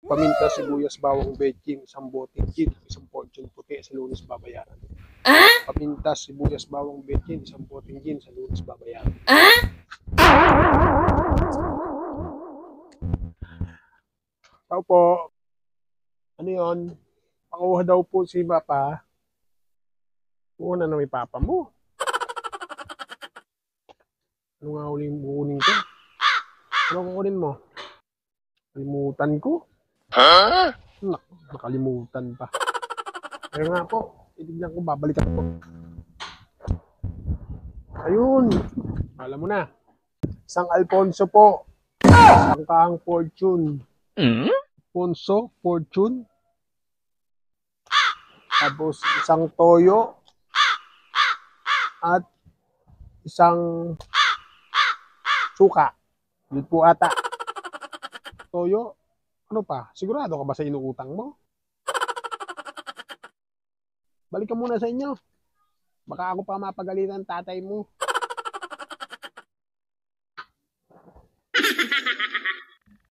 Paminta, sibuyas, bawang, betchin, isang boteng gin, isang portion puti, sa Lunes babayaran. Paminta, sibuyas, bawang, betchin, isang boteng gin, sa Lunes babayaran. Tao po. Ano yun? Pakuha daw po si Papa. Una na may Papa mo. Ano nga uling bukunin ko? Ano kukunin mo? Kalimutan ko? Nakalimutan pa. Kaya nga po, itignan ko, babalikan ko. Ayun. Alam mo na. Isang Alfonso po. Isang Kahang Fortune. Alfonso, Fortune. Tapos isang Toyo. At isang suka. Yun po ata. Toyo. Ano pa? Sigurado ka ba sa inuutang mo? Balik ka muna sa inyo. Baka ako pa mapagalitan tatay mo.